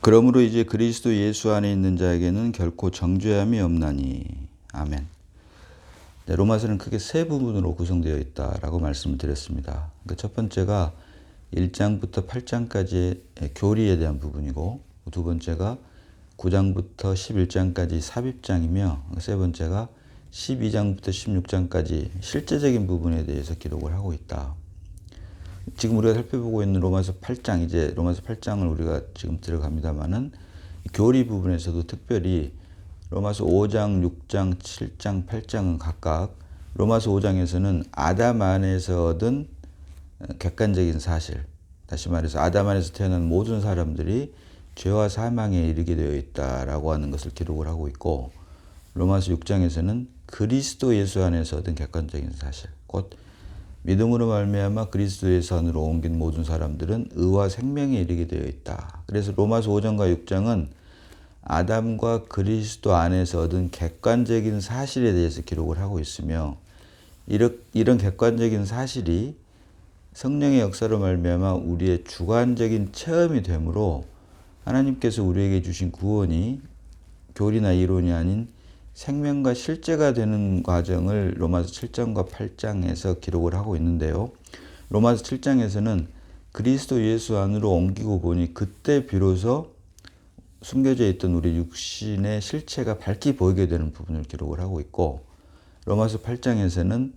그러므로 이제 그리스도 예수 안에 있는 자에게는 결코 정죄함이 없나니. 아멘. 네, 로마서는 크게 세 부분으로 구성되어 있다라고 말씀을 드렸습니다. 그러니까 첫 번째가 1장부터 8장까지의 교리에 대한 부분이고, 두 번째가 9장부터 11장까지 삽입장이며, 세 번째가 12장부터 16장까지 실제적인 부분에 대해서 기록을 하고 있다. 지금 우리가 살펴보고 있는 로마서 8장, 이제 로마서 8장을 우리가 지금 들어갑니다만은 교리 부분에서도 특별히 로마서 5장, 6장, 7장, 8장은 각각 로마서 5장에서는 아담 안에서 얻은 객관적인 사실, 다시 말해서 아담 안에서 태어난 모든 사람들이 죄와 사망에 이르게 되어 있다라고 하는 것을 기록을 하고 있고, 로마서 6장에서는 그리스도 예수 안에서 얻은 객관적인 사실, 곧 믿음으로 말미암아 그리스도 예수 안으로 옮긴 모든 사람들은 의와 생명에 이르게 되어 있다. 그래서 로마서 5장과 6장은 아담과 그리스도 안에서 얻은 객관적인 사실에 대해서 기록을 하고 있으며, 이런 객관적인 사실이 성령의 역사로 말미암아 우리의 주관적인 체험이 되므로 하나님께서 우리에게 주신 구원이 교리나 이론이 아닌 생명과 실제가 되는 과정을 로마서 7장과 8장에서 기록을 하고 있는데요. 로마서 7장에서는 그리스도 예수 안으로 옮기고 보니 그때 비로소 숨겨져 있던 우리 육신의 실체가 밝히 보이게 되는 부분을 기록을 하고 있고, 로마서 8장에서는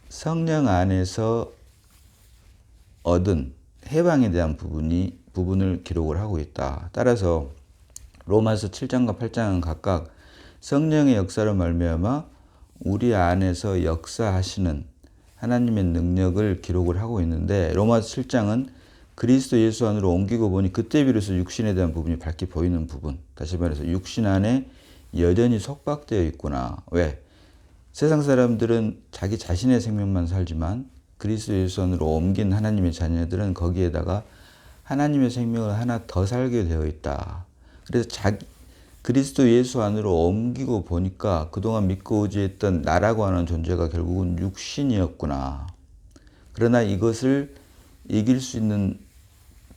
성령 안에서 얻은 해방에 대한 부분을 기록을 하고 있다. 따라서 로마서 7장과 8장은 각각 성령의 역사로 말미암아 우리 안에서 역사하시는 하나님의 능력을 기록을 하고 있는데, 로마서 7장은 그리스도 예수 안으로 옮기고 보니 그때 비로소 육신에 대한 부분이 밝게 보이는 부분, 다시 말해서 육신 안에 여전히 속박되어 있구나. 왜? 세상 사람들은 자기 자신의 생명만 살지만 그리스도 예수 안으로 옮긴 하나님의 자녀들은 거기에다가 하나님의 생명을 하나 더 살게 되어 있다. 그래서 그리스도 예수 안으로 옮기고 보니까 그동안 믿고 의지했던 나라고 하는 존재가 결국은 육신이었구나. 그러나 이것을 이길 수 있는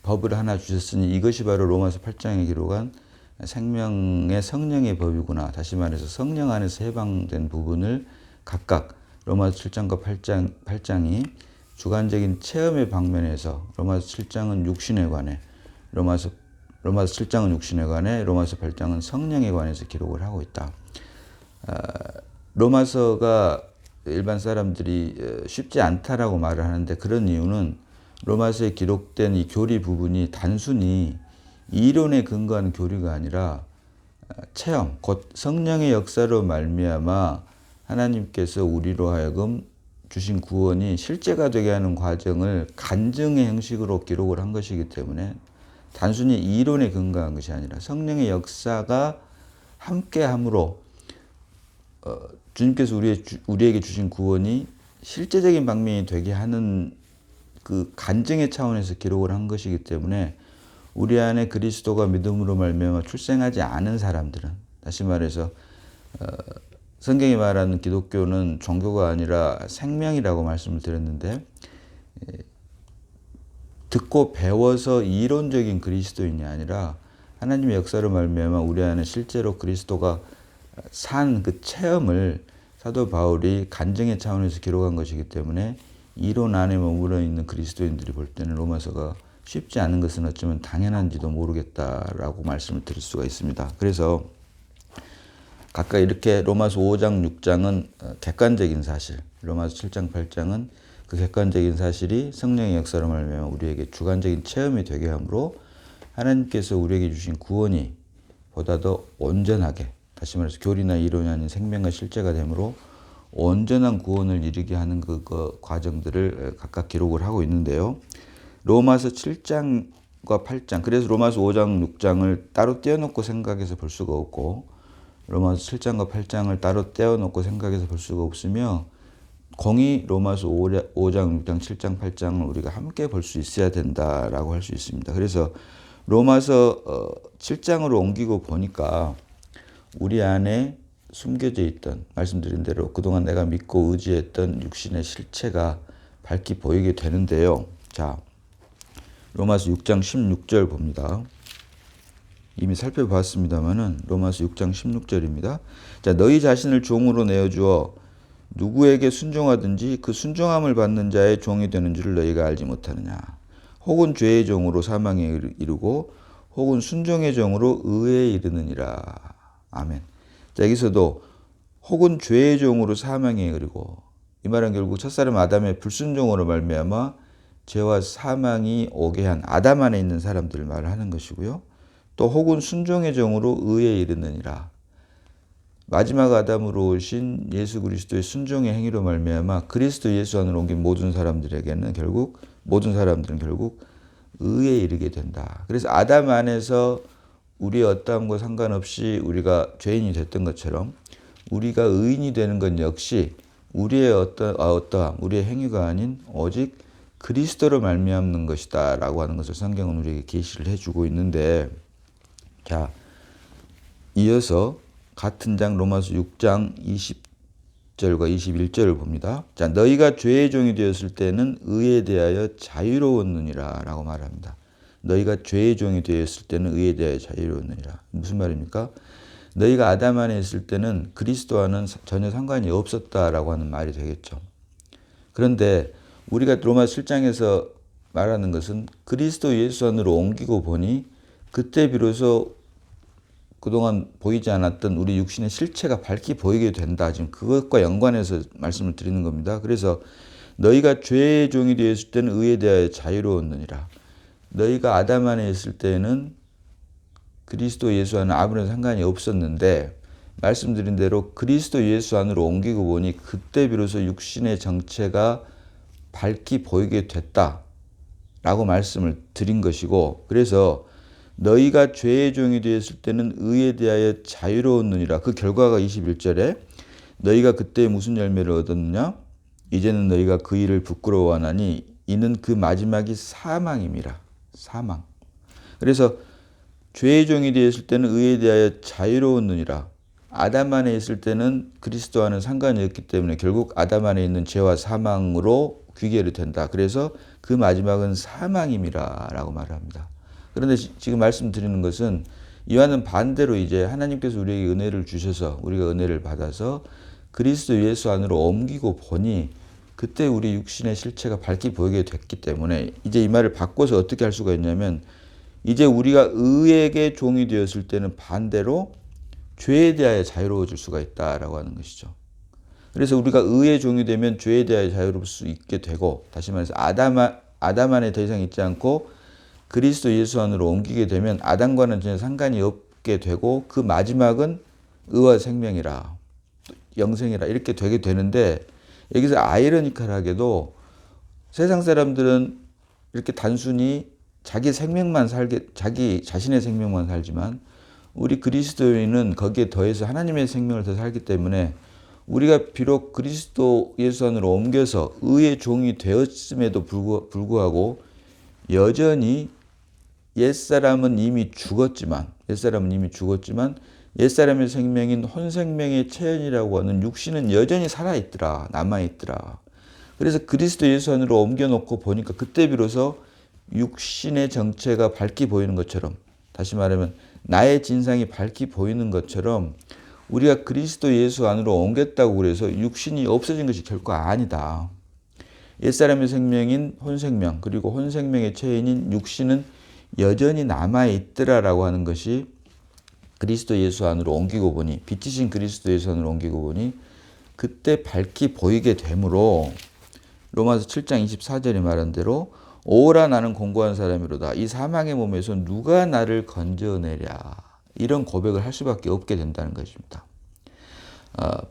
법을 하나 주셨으니 이것이 바로 로마서 8장에 기록한 생명의 성령의 법이구나. 다시 말해서 성령 안에서 해방된 부분을 각각 로마서 7장과 8장이 주관적인 체험의 방면에서, 로마서 7장은 육신에 관해, 로마서 7장은 육신에 관해, 로마서 8장은 성령에 관해서 기록을 하고 있다. 로마서가 일반 사람들이 쉽지 않다라고 말을 하는데, 그런 이유는 로마서에 기록된 이 교리 부분이 단순히 이론에 근거한 교리가 아니라 체험, 곧 성령의 역사로 말미암아 하나님께서 우리로 하여금 주신 구원이 실제가 되게 하는 과정을 간증의 형식으로 기록을 한 것이기 때문에 단순히 이론에 근거한 것이 아니라 성령의 역사가 함께함으로 주님께서 우리에게 주신 구원이 실제적인 방면이 되게 하는 그 간증의 차원에서 기록을 한 것이기 때문에 우리 안에 그리스도가 믿음으로 말미암아 출생하지 않은 사람들은, 다시 말해서 성경이 말하는 기독교는 종교가 아니라 생명이라고 말씀을 드렸는데, 듣고 배워서 이론적인 그리스도인이 아니라 하나님의 역사로 말미암아 우리 안에 실제로 그리스도가 산 그 체험을 사도 바울이 간증의 차원에서 기록한 것이기 때문에 이론 안에 머물러 있는 그리스도인들이 볼 때는 로마서가 쉽지 않은 것은 어쩌면 당연한지도 모르겠다라고 말씀을 드릴 수가 있습니다. 그래서 각각 이렇게 로마서 5장, 6장은 객관적인 사실, 로마서 7장, 8장은 그 객관적인 사실이 성령의 역사로 말미암아 우리에게 주관적인 체험이 되게 하므로 하나님께서 우리에게 주신 구원이 보다 더 온전하게, 다시 말해서 교리나 이론이 아닌 생명과 실제가 되므로 온전한 구원을 이루게 하는 그 과정들을 각각 기록을 하고 있는데요. 로마서 7장과 8장, 그래서 로마서 5장, 6장을 따로 떼어놓고 생각해서 볼 수가 없고, 로마서 7장과 8장을 따로 떼어놓고 생각해서 볼 수가 없으며, 공이 로마서 5장, 6장, 7장, 8장을 우리가 함께 볼 수 있어야 된다라고 할 수 있습니다. 그래서 로마서 7장으로 옮기고 보니까 우리 안에 숨겨져 있던, 말씀드린 대로 그동안 내가 믿고 의지했던 육신의 실체가 밝히 보이게 되는데요. 자, 로마서 6장 16절 봅니다. 이미 살펴봤습니다만은 로마서 6장 16절입니다. 자, 너희 자신을 종으로 내어주어 누구에게 순종하든지 그 순종함을 받는 자의 종이 되는 줄을 너희가 알지 못하느냐. 혹은 죄의 종으로 사망에 이르고 혹은 순종의 종으로 의에 이르느니라. 아멘. 자, 여기서도 혹은 죄의 종으로 사망에 이르고, 이 말은 결국 첫사람 아담의 불순종으로 말미암아 죄와 사망이 오게 한 아담 안에 있는 사람들을 말하는 것이고요. 또 혹은 순종의 종으로 의에 이르느니라. 마지막 아담으로 오신 예수 그리스도의 순종의 행위로 말미암아 그리스도 예수 안으로 옮긴 모든 사람들은 결국 의에 이르게 된다. 그래서 아담 안에서 우리의 어떠함과 상관없이 우리가 죄인이 됐던 것처럼 우리가 의인이 되는 건 역시 우리의 어떠함, 우리의 행위가 아닌 오직 그리스도로 말미암는 것이다 라고 하는 것을 성경은 우리에게 계시를 해주고 있는데, 자, 이어서 같은 장 로마서 6장 20절과 21절을 봅니다. 자, 너희가 죄의 종이 되었을 때는 의에 대하여 자유로웠느니라 라고 말합니다. 너희가 죄의 종이 되었을 때는 의에 대하여 자유로웠느니라. 무슨 말입니까? 너희가 아담 안에 있을 때는 그리스도와는 전혀 상관이 없었다라고 하는 말이 되겠죠. 그런데 우리가 로마 7장에서 말하는 것은 그리스도 예수 안으로 옮기고 보니 그때 비로소 그동안 보이지 않았던 우리 육신의 실체가 밝히 보이게 된다. 지금 그것과 연관해서 말씀을 드리는 겁니다. 그래서 너희가 죄의 종이 되었을 때는 의에 대하여 자유로웠느니라. 너희가 아담 안에 있을 때는 그리스도 예수 안은 아무런 상관이 없었는데, 말씀드린 대로 그리스도 예수 안으로 옮기고 보니 그때 비로소 육신의 정체가 밝히 보이게 됐다라고 말씀을 드린 것이고, 그래서 너희가 죄의 종이 되었을 때는 의에 대하여 자유로웠느니라. 그 결과가 21절에 너희가 그때 무슨 열매를 얻었느냐? 이제는 너희가 그 일을 부끄러워하나니 이는 그 마지막이 사망임이라. 사망. 그래서 죄의 종이 되었을 때는 의에 대하여 자유로웠느니라. 아담 안에 있을 때는 그리스도와는 상관이 없기 때문에 결국 아담 안에 있는 죄와 사망으로 귀결이 된다. 그래서 그 마지막은 사망임이라 라고 말합니다. 그런데 지금 말씀드리는 것은 이와는 반대로 이제 하나님께서 우리에게 은혜를 주셔서 우리가 은혜를 받아서 그리스도 예수 안으로 옮기고 보니 그때 우리 육신의 실체가 밝게 보이게 됐기 때문에 이제 이 말을 바꿔서 어떻게 할 수가 있냐면, 이제 우리가 의에게 종이 되었을 때는 반대로 죄에 대하여 자유로워질 수가 있다라고 하는 것이죠. 그래서 우리가 의의 종이 되면 죄에 대하여 자유로울 수 있게 되고, 다시 말해서 아담 안에 더 이상 있지 않고 그리스도 예수 안으로 옮기게 되면 아담과는 전혀 상관이 없게 되고 그 마지막은 의와 생명이라, 영생이라 이렇게 되게 되는데, 여기서 아이러니컬하게도 세상 사람들은 이렇게 단순히 자기 자신의 생명만 살지만 우리 그리스도인은 거기에 더해서 하나님의 생명을 더 살기 때문에 우리가 비록 그리스도 예수 안으로 옮겨서 의의 종이 되었음에도 불구하고 여전히 옛사람은 이미 죽었지만 옛사람의 생명인 혼생명의 체현이라고 하는 육신은 여전히 살아있더라, 남아있더라. 그래서 그리스도 예수 안으로 옮겨놓고 보니까 그때 비로소 육신의 정체가 밝게 보이는 것처럼, 다시 말하면 나의 진상이 밝게 보이는 것처럼 우리가 그리스도 예수 안으로 옮겼다고 그래서 육신이 없어진 것이 결코 아니다. 옛사람의 생명인 혼생명, 그리고 혼생명의 체인인 육신은 여전히 남아있더라라고 하는 것이 그리스도 예수 안으로 옮기고 보니, 빛이신 그리스도 예수 안으로 옮기고 보니 그때 밝게 보이게 되므로 로마서 7장 24절에 말한 대로 오라 나는 공고한 사람이로다. 이 사망의 몸에서 누가 나를 건져내랴. 이런 고백을 할 수밖에 없게 된다는 것입니다.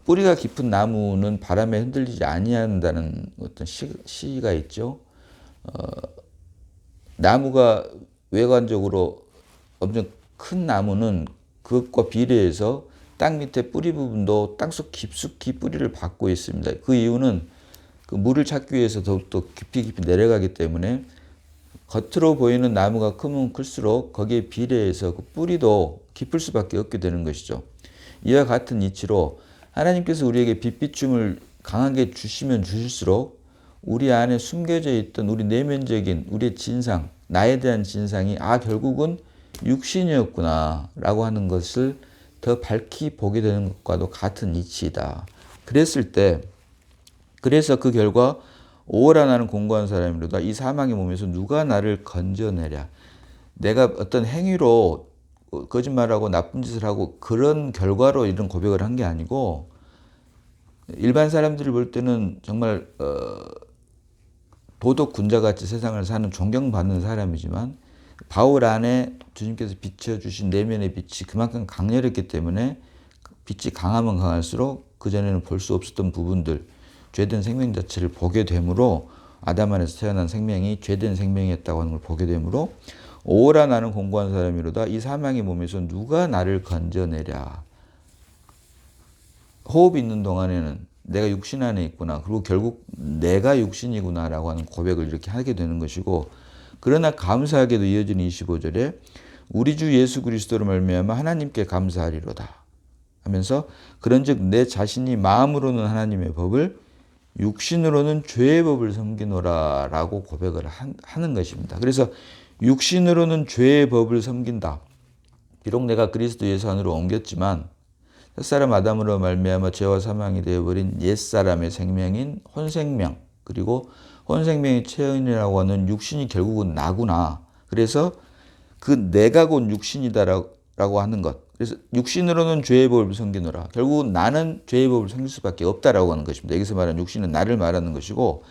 뿌리가 깊은 나무는 바람에 흔들리지 아니한다는 어떤 시가 있죠. 나무가 외관적으로 엄청 큰 나무는 그것과 비례해서 땅 밑에 뿌리 부분도 땅속 깊숙이 뿌리를 받고 있습니다. 그 이유는 그 물을 찾기 위해서 더욱더 깊이 내려가기 때문에 겉으로 보이는 나무가 크면 클수록 거기에 비례해서 그 뿌리도 깊을 수밖에 없게 되는 것이죠. 이와 같은 이치로 하나님께서 우리에게 빛비춤을 강하게 주시면 주실수록 우리 안에 숨겨져 있던 우리 내면적인 우리의 진상, 나에 대한 진상이 결국은 육신이었구나라고 하는 것을 더 밝히 보게 되는 것과도 같은 이치이다. 그래서 그 결과 오호라 나는 공고한 사람이로다. 이 사망의 몸에서 누가 나를 건져내랴. 내가 어떤 행위로 거짓말하고 나쁜 짓을 하고 그런 결과로 이런 고백을 한 게 아니고, 일반 사람들이 볼 때는 정말 도덕 군자같이 세상을 사는 존경받는 사람이지만, 바울 안에 주님께서 비춰주신 내면의 빛이 그만큼 강렬했기 때문에 빛이 강하면 강할수록 그전에는 볼 수 없었던 부분들, 죄된 생명 자체를 보게 되므로, 아담 안에서 태어난 생명이 죄된 생명이었다고 하는 걸 보게 되므로 오호라 나는 공고한 사람이로다. 이 사망의 몸에서 누가 나를 건져내랴. 호흡이 있는 동안에는 내가 육신 안에 있구나. 그리고 결국 내가 육신이구나라고 하는 고백을 이렇게 하게 되는 것이고, 그러나 감사하게도 이어지는 25절에 우리 주 예수 그리스도로 말미암아 하나님께 감사하리로다 하면서, 그런즉 내 자신이 마음으로는 하나님의 법을, 육신으로는 죄의 법을 섬기노라 라고 고백을 하는 것입니다. 그래서 육신으로는 죄의 법을 섬긴다. 비록 내가 그리스도 예수 안으로 옮겼지만 첫사람 아담으로 말미암아 죄와 사망이 되어버린 옛사람의 생명인 혼생명, 그리고 혼생명의 체현이라고 하는 육신이 결국은 나구나. 그래서 그 내가 곧 육신이다라고 하는 것. 그래서 육신으로는 죄의 법을 섬기노라. 결국은 나는 죄의 법을 섬길 수밖에 없다라고 하는 것입니다. 여기서 말하는 육신은 나를 말하는 것이고,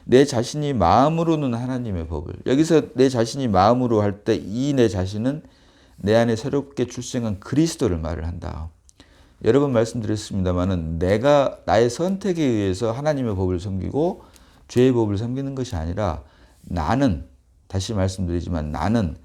내 자신이 마음으로는 하나님의 법을. 여기서 내 자신이 마음으로 할 때 이 내 자신은 내 안에 새롭게 출생한 그리스도를 말을 한다. 여러 번 말씀드렸습니다마는 내가 나의 선택에 의해서 하나님의 법을 섬기고 죄의 법을 섬기는 것이 아니라, 나는, 다시 말씀드리지만 나는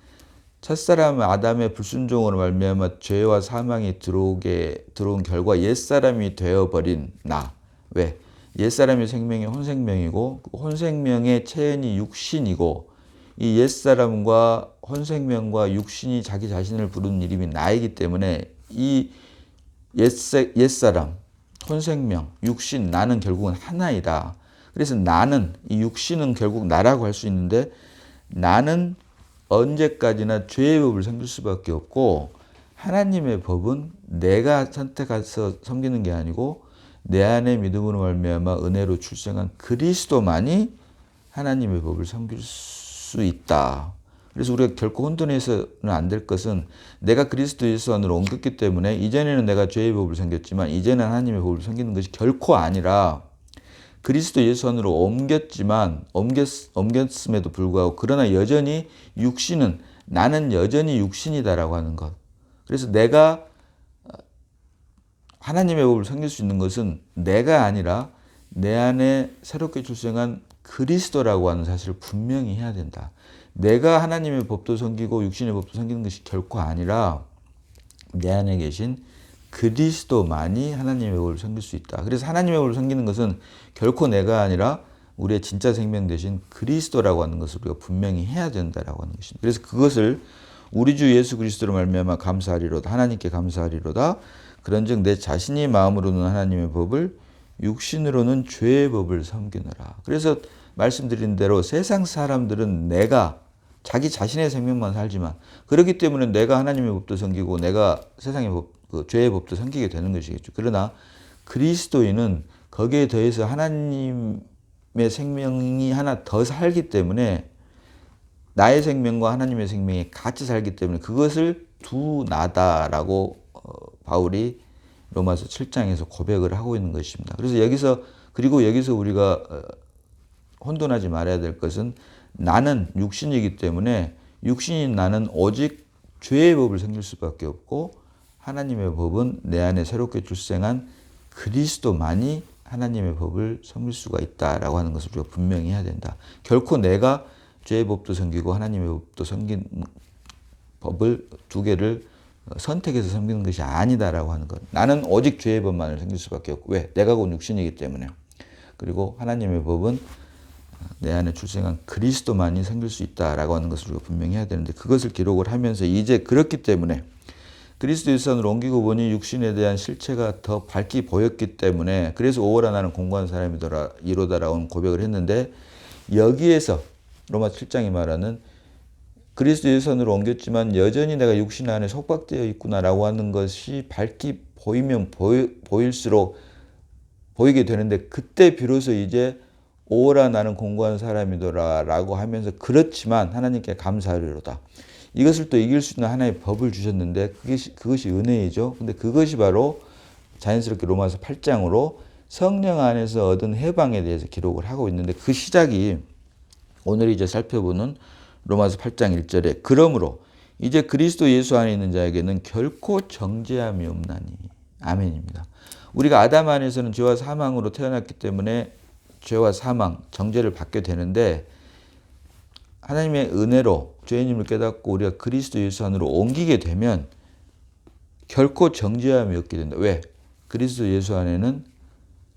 첫사람 아담의 불순종으로 말미암아 죄와 사망이 들어온 결과 옛사람이 되어버린 나. 왜? 옛사람의 생명이 혼생명이고, 혼생명의 체현이 육신이고, 이 옛사람과 혼생명과 육신이 자기 자신을 부르는 이름이 나이기 때문에 이 옛사람, 혼생명, 육신, 나는 결국은 하나이다. 그래서 나는, 이 육신은 결국 나라고 할 수 있는데, 나는 언제까지나 죄의 법을 섬길 수밖에 없고, 하나님의 법은 내가 선택해서 섬기는 게 아니고 내 안에 믿음으로 말미암아 은혜로 출생한 그리스도만이 하나님의 법을 섬길 수 있다. 그래서 우리가 결코 혼돈해서는 안 될 것은, 내가 그리스도 예수 안으로 옮겼기 때문에 이전에는 내가 죄의 법을 섬겼지만 이제는 하나님의 법을 섬기는 것이 결코 아니라, 그리스도 예수 안으로 옮겼음에도 불구하고 그러나 여전히 육신은, 나는 여전히 육신이다라고 하는 것. 그래서 내가 하나님의 법을 섬길 수 있는 것은 내가 아니라 내 안에 새롭게 출생한 그리스도라고 하는 사실을 분명히 해야 된다. 내가 하나님의 법도 섬기고 육신의 법도 섬기는 것이 결코 아니라 내 안에 계신 그리스도만이 하나님의 법을 섬길 수 있다. 그래서 하나님의 법을 섬기는 것은 결코 내가 아니라 우리의 진짜 생명 되신 그리스도라고 하는 것을 우리가 분명히 해야 된다라고 하는 것입니다. 그래서 그것을 우리 주 예수 그리스도로 말미암아 감사하리로다. 하나님께 감사하리로다. 그런즉 내 자신이 마음으로는 하나님의 법을, 육신으로는 죄의 법을 섬기느라. 그래서 말씀드린 대로 세상 사람들은 내가 자기 자신의 생명만 살지만, 그렇기 때문에 내가 하나님의 법도 섬기고 내가 세상의 법, 죄의 법도 섬기게 되는 것이겠죠. 그러나 그리스도인은 거기에 더해서 하나님의 생명이 하나 더 살기 때문에, 나의 생명과 하나님의 생명이 같이 살기 때문에 그것을 두 나다라고 바울이 로마서 7장에서 고백을 하고 있는 것입니다. 그래서 여기서 우리가 혼돈하지 말아야 될 것은, 나는 육신이기 때문에 육신인 나는 오직 죄의 법을 섬길 수밖에 없고, 하나님의 법은 내 안에 새롭게 출생한 그리스도만이 하나님의 법을 섬길 수가 있다라고 하는 것을 우리가 분명히 해야 된다. 결코 내가 죄의 법도 섬기고 하나님의 법도 섬긴 법을 두 개를 선택해서 섬기는 것이 아니다라고 하는 것. 나는 오직 죄의 법만을 섬길 수밖에 없고, 왜? 내가 곧 육신이기 때문에. 그리고 하나님의 법은 내 안에 출생한 그리스도만이 섬길 수 있다라고 하는 것을 우리가 분명히 해야 되는데, 그것을 기록을 하면서 이제 그렇기 때문에 그리스도 예수 안으로 옮기고 보니 육신에 대한 실체가 더 밝게 보였기 때문에, 그래서 오호라 나는 공고한 사람이로다라고 고백을 했는데, 여기에서 로마 7장이 말하는 그리스도 예수 안으로 옮겼지만 여전히 내가 육신 안에 속박되어 있구나라고 하는 것이 밝히 보이면 보일수록 보이게 되는데, 그때 비로소 이제 오라 나는 공고한 사람이더라 라고 하면서 그렇지만 하나님께 감사하리로다. 이것을 또 이길 수 있는 하나의 법을 주셨는데 그것이 은혜이죠. 근데 그것이 바로 자연스럽게 로마서 8장으로 성령 안에서 얻은 해방에 대해서 기록을 하고 있는데, 그 시작이 오늘 이제 살펴보는 로마서 8장 1절에 그러므로 이제 그리스도 예수 안에 있는 자에게는 결코 정죄함이 없나니. 아멘입니다. 우리가 아담 안에서는 죄와 사망으로 태어났기 때문에 죄와 사망, 정죄를 받게 되는데, 하나님의 은혜로 죄인임을 깨닫고 우리가 그리스도 예수 안으로 옮기게 되면 결코 정죄함이 없게 된다. 왜? 그리스도 예수 안에는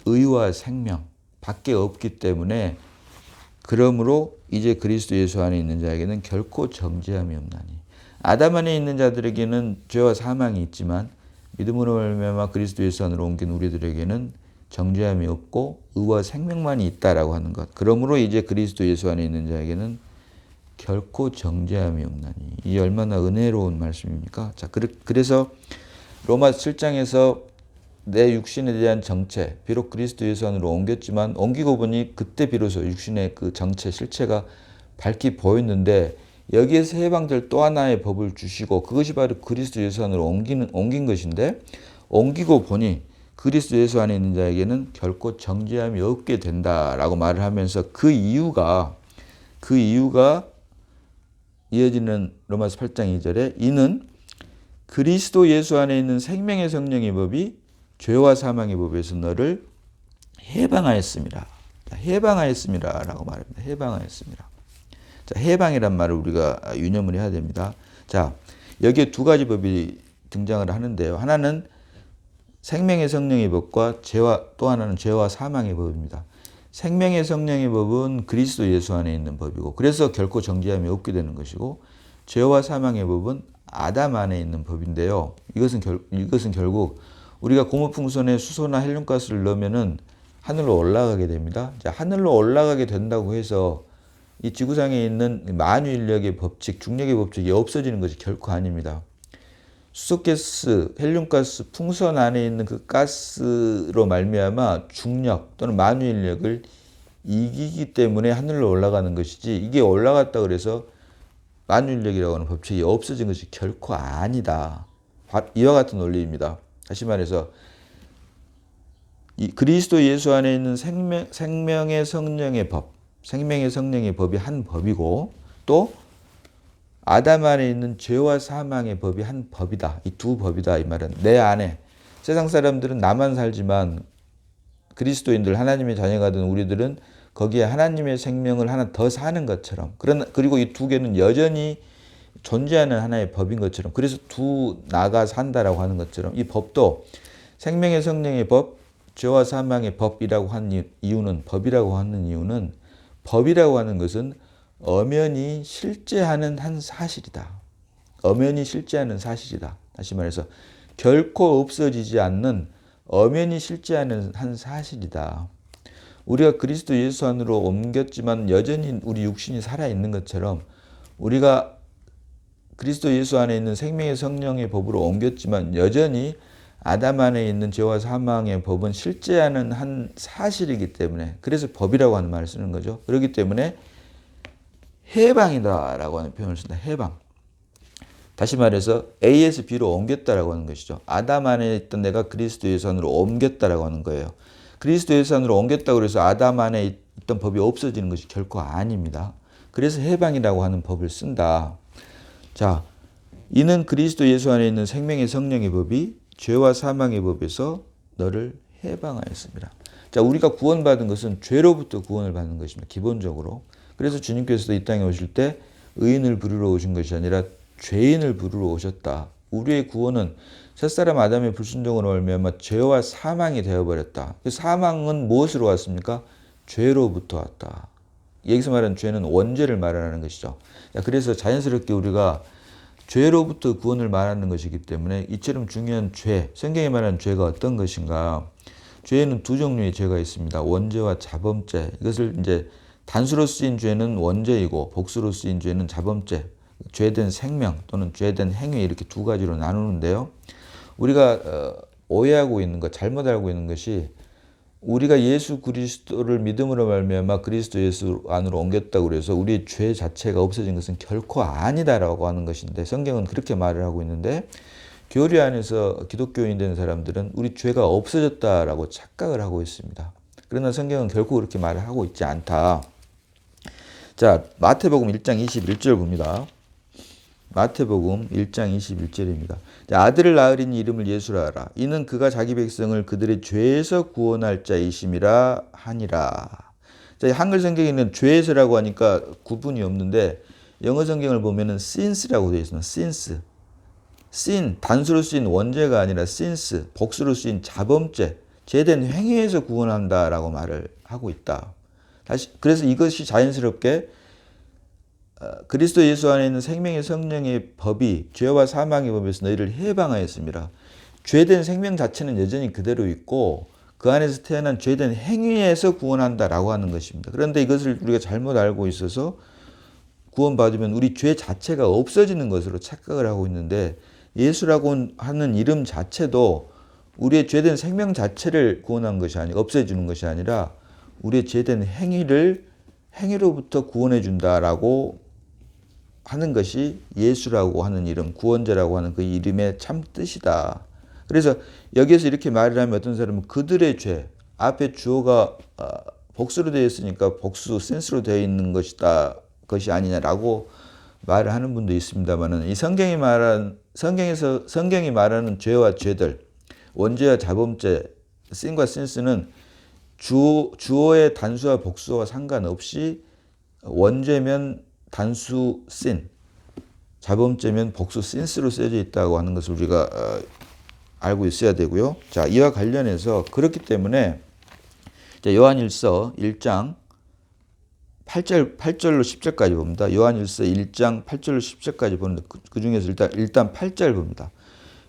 의와 생명 밖에 없기 때문에, 그러므로 이제 그리스도 예수 안에 있는 자에게는 결코 정죄함이 없나니. 아담 안에 있는 자들에게는 죄와 사망이 있지만 믿음으로 말미암아 그리스도 예수 안으로 옮긴 우리들에게는 정죄함이 없고 의와 생명만이 있다라고 하는 것. 그러므로 이제 그리스도 예수 안에 있는 자에게는 결코 정죄함이 없나니. 이 얼마나 은혜로운 말씀입니까? 자, 그래서 로마서 7장에서 내 육신에 대한 정체, 비록 그리스도 예수 안으로 옮겼지만 옮기고 보니 그때 비로소 육신의 그 정체, 실체가 밝히 보였는데, 여기에서 해방될 또 하나의 법을 주시고 그것이 바로 그리스도 예수 안으로 옮긴 것인데, 옮기고 보니 그리스도 예수 안에 있는 자에게는 결코 정죄함이 없게 된다라고 말을 하면서 그 이유가 이어지는 로마서 8장 2절에 이는 그리스도 예수 안에 있는 생명의 성령의 법이 죄와 사망의 법에서 너를 해방하였습니다. 해방하였습니다라고 말합니다. 해방하였습니다. 자, 해방이란 말을 우리가 유념을 해야 됩니다. 자, 여기에 두 가지 법이 등장을 하는데요. 하나는 생명의 성령의 법과 또 하나는 죄와 사망의 법입니다. 생명의 성령의 법은 그리스도 예수 안에 있는 법이고, 그래서 결코 정죄함이 없게 되는 것이고, 죄와 사망의 법은 아담 안에 있는 법인데요. 이것은 결국 우리가 고무풍선에 수소나 헬륨가스를 넣으면은 하늘로 올라가게 됩니다. 자, 하늘로 올라가게 된다고 해서 이 지구상에 있는 만유인력의 법칙, 중력의 법칙이 없어지는 것이 결코 아닙니다. 수소가스, 헬륨가스, 풍선 안에 있는 그 가스로 말미암아 중력 또는 만유인력을 이기기 때문에 하늘로 올라가는 것이지, 이게 올라갔다 그래서 만유인력이라고 하는 법칙이 없어진 것이 결코 아니다. 이와 같은 논리입니다. 다시 말해서 이 그리스도 예수 안에 있는 생명의 성령의 법, 생명의 성령의 법이 한 법이고, 또 아담 안에 있는 죄와 사망의 법이 한 법이다. 이 두 법이다. 이 말은 내 안에 세상 사람들은 나만 살지만 그리스도인들, 하나님의 자녀가 된 우리들은 거기에 하나님의 생명을 하나 더 사는 것처럼, 그리고 이 두 개는 여전히 존재하는 하나의 법인 것처럼, 그래서 두 나가 산다라고 하는 것처럼 이 법도 생명의 성령의 법, 죄와 사망의 법이라고 하는 이유는, 법이라고 하는 이유는, 법이라고 하는 것은 엄연히 실제하는 한 사실이다. 엄연히 실제하는 사실이다. 다시 말해서 결코 없어지지 않는 엄연히 실제하는 한 사실이다. 우리가 그리스도 예수 안으로 옮겼지만 여전히 우리 육신이 살아있는 것처럼, 우리가 그리스도 예수 안에 있는 생명의 성령의 법으로 옮겼지만 여전히 아담 안에 있는 죄와 사망의 법은 실제하는 한 사실이기 때문에, 그래서 법이라고 하는 말을 쓰는 거죠. 그렇기 때문에 해방이다라고 하는 표현을 쓴다. 해방. 다시 말해서 A에서 B로 옮겼다라고 하는 것이죠. 아담 안에 있던 내가 그리스도 예수 안으로 옮겼다라고 하는 거예요. 그리스도 예수 안으로 옮겼다고 해서 아담 안에 있던 법이 없어지는 것이 결코 아닙니다. 그래서 해방이라고 하는 법을 쓴다. 자, 이는 그리스도 예수 안에 있는 생명의 성령의 법이 죄와 사망의 법에서 너를 해방하였습니다. 자, 우리가 구원받은 것은 죄로부터 구원을 받는 것입니다. 기본적으로. 그래서 주님께서도 이 땅에 오실 때 의인을 부르러 오신 것이 아니라 죄인을 부르러 오셨다. 우리의 구원은 첫사람 아담의 불순종으로 말미암아 죄와 사망이 되어버렸다. 그 사망은 무엇으로 왔습니까? 죄로부터 왔다. 여기서 말하는 죄는 원죄를 말하는 것이죠. 그래서 자연스럽게 우리가 죄로부터 구원을 말하는 것이기 때문에 이처럼 중요한 죄, 성경에 말하는 죄가 어떤 것인가? 죄에는 두 종류의 죄가 있습니다. 원죄와 자범죄. 이것을 이제 단수로 쓰인 죄는 원죄이고 복수로 쓰인 죄는 자범죄. 죄된 생명 또는 죄된 행위 이렇게 두 가지로 나누는데요. 우리가 오해하고 있는 것, 잘못 알고 있는 것이 우리가 예수 그리스도를 믿음으로 말미암아 그리스도 예수 안으로 옮겼다고 그래서 우리의 죄 자체가 없어진 것은 결코 아니다라고 하는 것인데 성경은 그렇게 말을 하고 있는데 교리 안에서 기독교인 된 사람들은 우리 죄가 없어졌다라고 착각을 하고 있습니다. 그러나 성경은 결코 그렇게 말을 하고 있지 않다. 자, 마태복음 1장 21절 봅니다. 마태복음 1장 21절입니다. 아들을 낳으리니 이름을 예수라 하라. 이는 그가 자기 백성을 그들의 죄에서 구원할 자이심이라 하니라. 자, 한글 성경에는 죄에서라고 하니까 구분이 없는데 영어 성경을 보면은 since라고 되어 있습니다. since. sin, 단수로 쓰인 원죄가 아니라 since, 복수로 쓰인 자범죄, 죄된 행위에서 구원한다라고 말을 하고 있다. 그래서 이것이 자연스럽게 그리스도 예수 안에 있는 생명의 성령의 법이 죄와 사망의 법에서 너희를 해방하였습니다. 죄된 생명 자체는 여전히 그대로 있고 그 안에서 태어난 죄된 행위에서 구원한다라고 하는 것입니다. 그런데 이것을 우리가 잘못 알고 있어서 구원받으면 우리 죄 자체가 없어지는 것으로 착각을 하고 있는데 예수라고 하는 이름 자체도 우리의 죄된 생명 자체를 구원한 것이 아니라 없애주는 것이 아니라 우리의 죄된 행위로부터 구원해 준다라고 하는 것이 예수라고 하는 이름, 구원자라고 하는 그 이름의 참 뜻이다. 그래서 여기에서 이렇게 말을 하면 어떤 사람은 그들의 죄, 앞에 주어가 복수로 되어 있으니까 복수, 센스로 되어 있는 것이 아니냐라고 말을 하는 분도 있습니다만은 이 성경이 말하는 죄와 죄들, 원죄와 자범죄, sin과 sense는 주어의 단수와 복수와 상관없이 원죄면 단수 sin, 자범죄면 복수 sin스로 쓰여져 있다고 하는 것을 우리가 알고 있어야 되고요. 자, 이와 관련해서 그렇기 때문에 요한일서 1장 8절로 10절까지 봅니다. 요한일서 1장 8절로 10절까지 보는데 그 중에서 일단 8절 봅니다.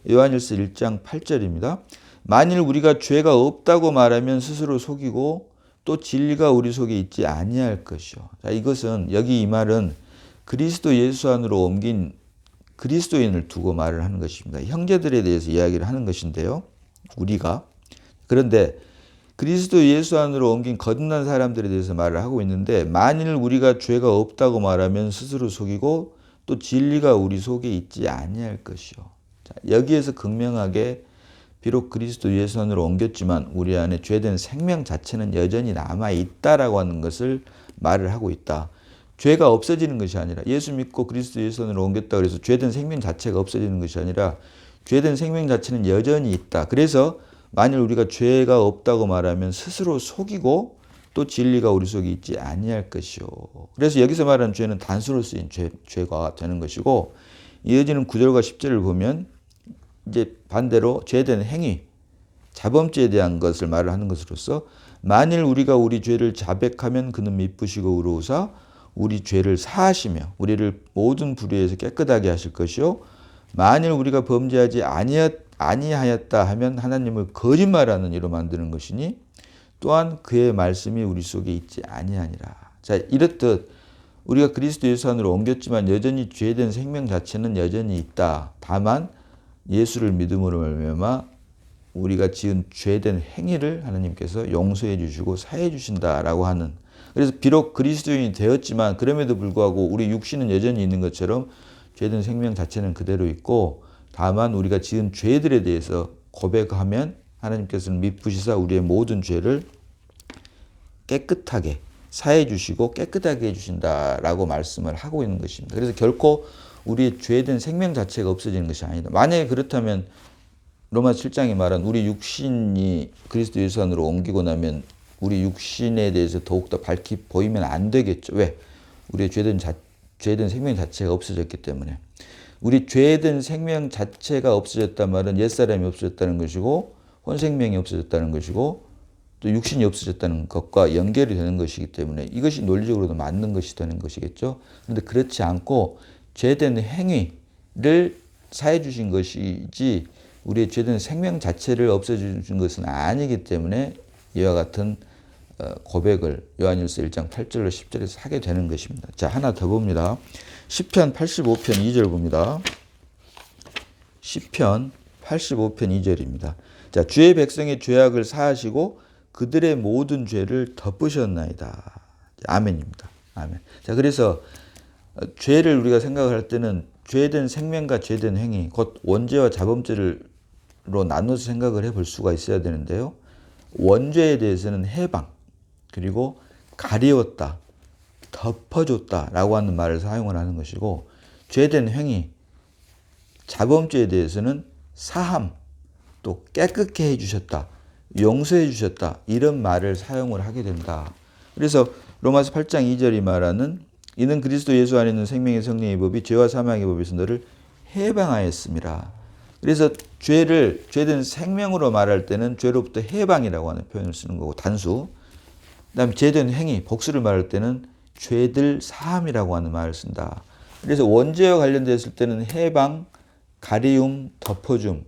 요한일서 1장 8절입니다. 만일 우리가 죄가 없다고 말하면 스스로 속이고 또 진리가 우리 속에 있지 아니할 것이요. 자, 이것은 여기 이 말은 그리스도 예수 안으로 옮긴 그리스도인을 두고 말을 하는 것입니다. 형제들에 대해서 이야기를 하는 것인데요. 우리가 그런데 그리스도 예수 안으로 옮긴 거듭난 사람들에 대해서 말을 하고 있는데 만일 우리가 죄가 없다고 말하면 스스로 속이고 또 진리가 우리 속에 있지 아니할 것이요. 자, 여기에서 극명하게 비록 그리스도 예수 안으로 옮겼지만 우리 안에 죄된 생명 자체는 여전히 남아있다라고 하는 것을 말을 하고 있다. 죄가 없어지는 것이 아니라 예수 믿고 그리스도 예수 안으로 옮겼다 그래서 죄된 생명 자체가 없어지는 것이 아니라 죄된 생명 자체는 여전히 있다. 그래서 만일 우리가 죄가 없다고 말하면 스스로 속이고 또 진리가 우리 속에 있지 아니할 것이요. 그래서 여기서 말하는 죄는 단수로 쓰인 죄가 되는 것이고 이어지는 9절과 10절을 보면 이제 반대로 죄된 행위, 자범죄에 대한 것을 말을 하는 것으로서 만일 우리가 우리 죄를 자백하면 그는 미쁘시고 의로우사 우리 죄를 사하시며 우리를 모든 불의에서 깨끗하게 하실 것이요. 만일 우리가 범죄하지 아니하였다 하면 하나님을 거짓말하는 이로 만드는 것이니 또한 그의 말씀이 우리 속에 있지 아니하니라. 자, 이렇듯 우리가 그리스도 예수 안으로 옮겼지만 여전히 죄된 생명 자체는 여전히 있다. 다만 예수를 믿음으로 말미암아 우리가 지은 죄된 행위를 하나님께서 용서해 주시고 사해 주신다라고 하는, 그래서 비록 그리스도인이 되었지만 그럼에도 불구하고 우리 육신은 여전히 있는 것처럼 죄된 생명 자체는 그대로 있고 다만 우리가 지은 죄들에 대해서 고백하면 하나님께서는 미쁘시사 우리의 모든 죄를 깨끗하게 사해 주시고 깨끗하게 해 주신다라고 말씀을 하고 있는 것입니다. 그래서 결코 우리의 죄된 생명 자체가 없어지는 것이 아니다. 만약에 그렇다면 로마서 7장이 말한 우리 육신이 그리스도 예수 안으로 옮기고 나면 우리 육신에 대해서 더욱더 밝히 보이면 안 되겠죠. 왜? 우리의 죄된 생명 자체가 없어졌기 때문에. 우리 죄된 생명 자체가 없어졌단 말은 옛사람이 없어졌다는 것이고 혼생명이 없어졌다는 것이고 또 육신이 없어졌다는 것과 연결이 되는 것이기 때문에 이것이 논리적으로도 맞는 것이 되는 것이겠죠. 그런데 그렇지 않고 죄된 행위를 사해 주신 것이지 우리의 죄된 생명 자체를 없애주신 것은 아니기 때문에 이와 같은 고백을 요한일서 1장 8절로 10절에서 하게 되는 것입니다. 자, 하나 더 봅니다. 시편 85편 2절 봅니다. 시편 85편 2절입니다. 자, 주의 백성의 죄악을 사하시고 그들의 모든 죄를 덮으셨나이다. 아멘입니다. 아멘. 자, 그래서 죄를 우리가 생각할 때는 죄된 생명과 죄된 행위, 곧 원죄와 자범죄로 나눠서 생각을 해볼 수가 있어야 되는데요. 원죄에 대해서는 해방, 그리고 가리웠다, 덮어줬다라고 하는 말을 사용을 하는 것이고, 죄된 행위, 자범죄에 대해서는 사함, 또 깨끗게 해주셨다, 용서해 주셨다, 이런 말을 사용을 하게 된다. 그래서 로마서 8장 2절이 말하는 이는 그리스도 예수 안에 있는 생명의 성령의 법이 죄와 사망의 법에서 너를 해방하였습니다. 그래서 죄된 생명으로 말할 때는 죄로부터 해방이라고 하는 표현을 쓰는 거고, 단수. 그다음 죄된 행위, 복수를 말할 때는 죄들 사함이라고 하는 말을 쓴다. 그래서 원죄와 관련되었을 때는 해방, 가리움, 덮어줌.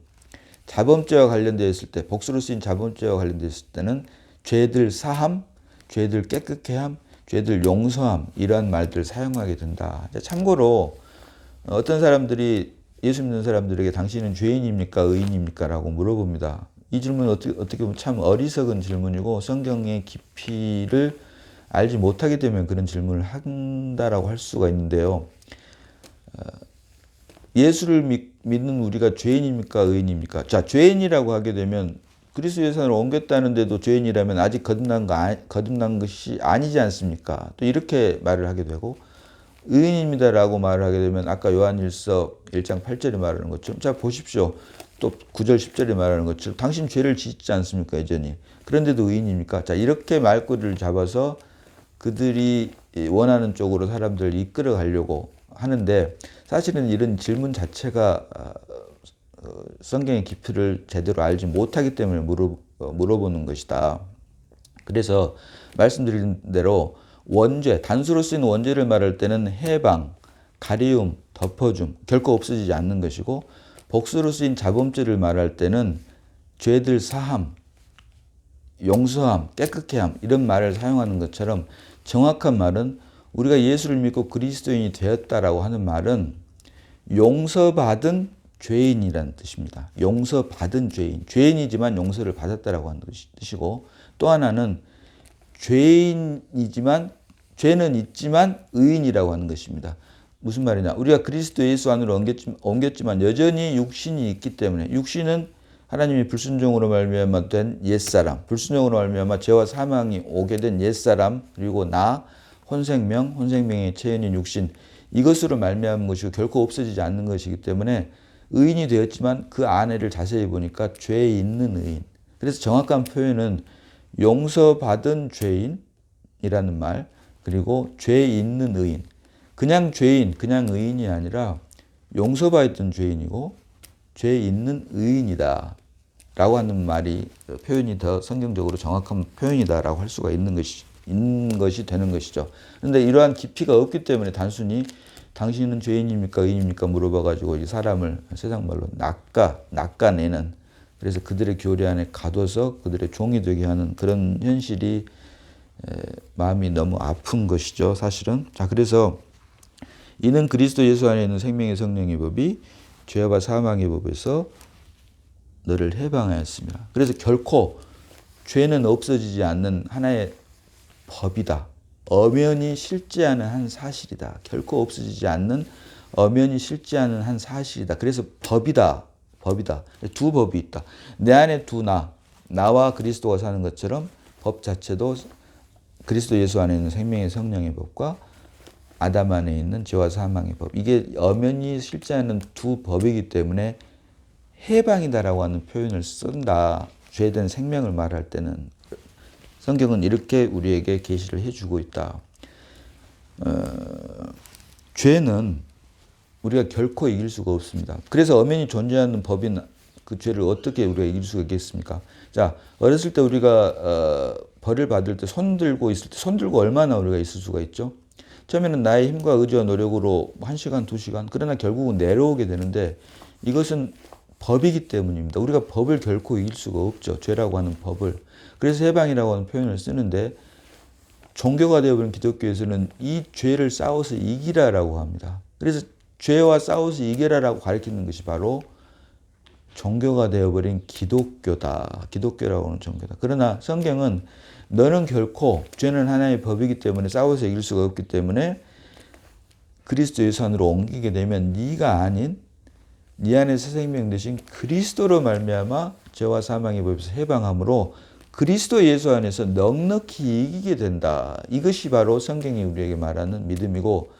자범죄와 관련되었을 때, 복수로 쓰인 자범죄와 관련되었을 때는 죄들 사함, 죄들 깨끗게 함, 죄들 용서함, 이러한 말들을 사용하게 된다. 참고로 어떤 사람들이 예수 믿는 사람들에게 당신은 죄인입니까 의인입니까 라고 물어봅니다. 이 질문은 어떻게 보면 참 어리석은 질문이고 성경의 깊이를 알지 못하기 때문에 그런 질문을 한다라고 할 수가 있는데요. 예수를 믿는 우리가 죄인입니까 의인입니까? 자, 죄인이라고 하게 되면 그리스도 예산을 옮겼다는데도 죄인이라면 아직 거듭난 것이 아니지 않습니까? 또 이렇게 말을 하게 되고, 의인입니다라고 말을 하게 되면 아까 요한일서 1장 8절에 말하는 것처럼, 자 보십시오. 또 9절 10절에 말하는 것처럼 당신 죄를 짓지 않습니까 여전히? 그런데도 의인입니까? 자, 이렇게 말꼬리를 잡아서 그들이 원하는 쪽으로 사람들을 이끌어 가려고 하는데, 사실은 이런 질문 자체가 성경의 깊이를 제대로 알지 못하기 때문에 물어보는 것이다. 그래서 말씀드린 대로 원죄, 단수로 쓰인 원죄를 말할 때는 해방, 가리움, 덮어줌, 결코 없어지지 않는 것이고, 복수로 쓰인 자범죄를 말할 때는 죄들 사함, 용서함, 깨끗게 함, 이런 말을 사용하는 것처럼 정확한 말은 우리가 예수를 믿고 그리스도인이 되었다라고 하는 말은 용서받은 죄인이라는 뜻입니다. 용서받은 죄인. 죄인이지만 용서를 받았다라고 하는 뜻이고, 또 하나는 죄인이지만 죄는 있지만 의인이라고 하는 것입니다. 무슨 말이냐? 우리가 그리스도 예수 안으로 옮겼지만 여전히 육신이 있기 때문에, 육신은 하나님이 불순종으로 말미암아 된 옛사람, 불순종으로 말미암아 죄와 사망이 오게 된 옛사람, 그리고 나 혼생명의 체현인 육신, 이것으로 말미암은 것이고 결코 없어지지 않는 것이기 때문에 의인이 되었지만 그 안에를 자세히 보니까 죄 있는 의인. 그래서 정확한 표현은 용서받은 죄인이라는 말, 그리고 죄 있는 의인. 그냥 죄인, 그냥 의인이 아니라 용서받은 죄인이고 죄 있는 의인이다 라고 하는 말이, 표현이 더 성경적으로 정확한 표현이다 라고 할 수가 있는 것이 되는 것이죠. 그런데 이러한 깊이가 없기 때문에 단순히 당신은 죄인입니까 의인입니까 물어봐가지고 이 사람을 세상 말로 낚아내는, 그래서 그들의 교리 안에 가둬서 그들의 종이 되게 하는 그런 현실이 마음이 너무 아픈 것이죠, 사실은. 자, 그래서 이는 그리스도 예수 안에 있는 생명의 성령의 법이 죄와 사망의 법에서 너를 해방하였습니다. 그래서 결코 죄는 없어지지 않는 하나의 법이다. 엄연히 실제하는 한 사실이다. 결코 없어지지 않는 엄연히 실제하는 한 사실이다. 그래서 법이다. 두 법이 있다. 내 안에 두 나와 그리스도가 사는 것처럼 법 자체도 그리스도 예수 안에 있는 생명의 성령의 법과 아담 안에 있는 죄와 사망의 법. 이게 엄연히 실제하는 두 법이기 때문에 해방이다라고 하는 표현을 쓴다. 죄된 생명을 말할 때는 성경은 이렇게 우리에게 계시를 해주고 있다. 죄는 우리가 결코 이길 수가 없습니다. 그래서 엄연히 존재하는 법인 그 죄를 어떻게 우리가 이길 수가 있겠습니까? 자, 어렸을 때 우리가 벌을 받을 때 손 들고 얼마나 우리가 있을 수가 있죠? 처음에는 나의 힘과 의지와 노력으로 1시간, 2시간, 그러나 결국은 내려오게 되는데, 이것은 법이기 때문입니다. 우리가 법을 결코 이길 수가 없죠. 죄라고 하는 법을. 그래서 해방이라고 하는 표현을 쓰는데, 종교가 되어버린 기독교에서는 이 죄를 싸워서 이기라라고 합니다. 그래서 죄와 싸워서 이겨라라고 가르치는 것이 바로 종교가 되어버린 기독교다. 기독교라고 하는 종교다. 그러나 성경은 너는 결코 죄는 하나님의 법이기 때문에 싸워서 이길 수가 없기 때문에 그리스도 예수 안으로 옮기게 되면 네가 아닌 네 안에 새 생명 되신 그리스도로 말미암아 죄와 사망의 법에서 해방함으로 그리스도 예수 안에서 넉넉히 이기게 된다. 이것이 바로 성경이 우리에게 말하는 믿음이고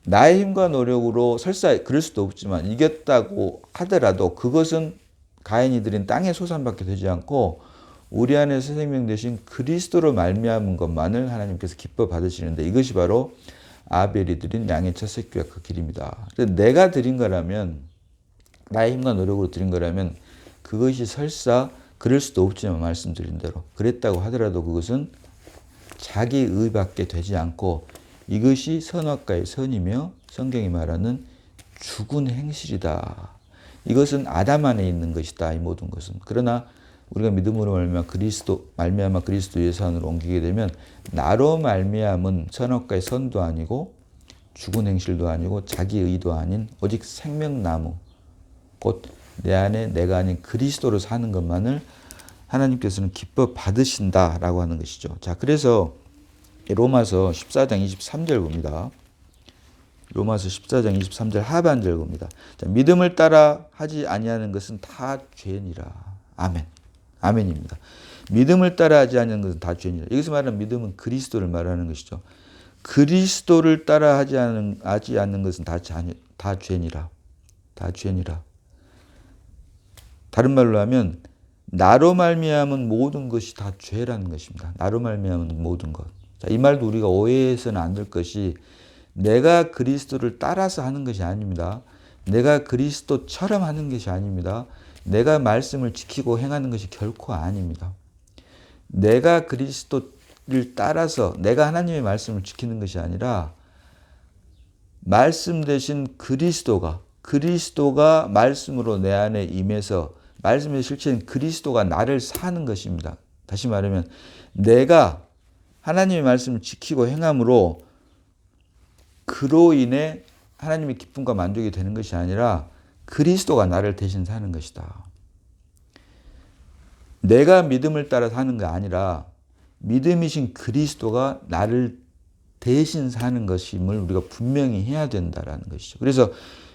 나의 힘과 노력으로 설사 그럴 수도 없지만 이겼다고 하더라도 그것은 가인이 드린 땅의 소산밖에 되지 않고 우리 안에 새 생명 되신 그리스도로 말미암은 것만을 하나님께서 기뻐 받으시는데 이것이 바로 아벨이 드린 양의 첫 새끼와 그 길입니다. 내가 드린 거라면 나의 힘과 노력으로 드린 거라면 그것이 설사 그럴 수도 없지만 말씀드린 대로 그랬다고 하더라도 그것은 자기 의밖에 되지 않고 이것이 선악과의 선이며 성경이 말하는 죽은 행실이다. 이것은 아담 안에 있는 것이다. 이 모든 것은. 그러나 우리가 믿음으로 말미암아 그리스도 예수 안으로 옮기게 되면 나로 말미암은 선악과의 선도 아니고 죽은 행실도 아니고 자기 의도 아닌 오직 생명나무 곧 내 안에 내가 아닌 그리스도로 사는 것만을 하나님께서는 기뻐 받으신다라고 하는 것이죠. 자, 그래서 로마서 14장 23절 봅니다. 로마서 14장 23절 하반절 봅니다. 자, 믿음을 따라 하지 아니하는 것은 다 죄니라. 아멘. 아멘입니다. 믿음을 따라 하지 아니하는 것은 다 죄니라. 여기서 말하는 믿음은 그리스도를 말하는 것이죠. 그리스도를 따라 하지 않는 것은 다 죄니라. 다 죄니라. 다른 말로 하면 나로 말미암은 모든 것이 다 죄라는 것입니다. 나로 말미암은 모든 것. 자, 이 말도 우리가 오해해서는 안 될 것이 내가 그리스도를 따라서 하는 것이 아닙니다. 내가 그리스도처럼 하는 것이 아닙니다. 내가 말씀을 지키고 행하는 것이 결코 아닙니다. 내가 그리스도를 따라서 내가 하나님의 말씀을 지키는 것이 아니라 말씀 대신 그리스도가 말씀으로 내 안에 임해서 말씀의 실체인 그리스도가 나를 사는 것입니다. 다시 말하면 내가 하나님의 말씀을 지키고 행함으로 그로 인해 하나님의 기쁨과 만족이 되는 것이 아니라 그리스도가 나를 대신 사는 것이다. 내가 믿음을 따라 사는 게 아니라 믿음이신 그리스도가 나를 대신 사는 것임을 우리가 분명히 해야 된다는 것이죠. 그래서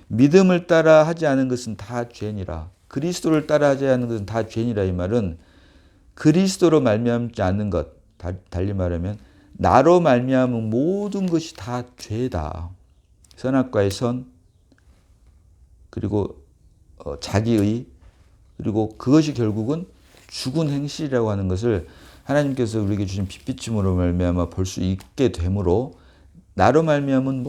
믿음을 따라 하지 않은 것은 다 죄니라. 그리스도를 따라 하지 않는 것은 다 죄니라. 이 말은 그리스도로 말미암지 않는 것, 달리 말하면 나로 말미암은 모든 것이 다 죄다. 선악과의 선, 그리고 자기의, 그리고 그것이 결국은 죽은 행실이라고 하는 것을 하나님께서 우리에게 주신 빛비춤으로 말미암아 볼 수 있게 되므로 나로 말미암은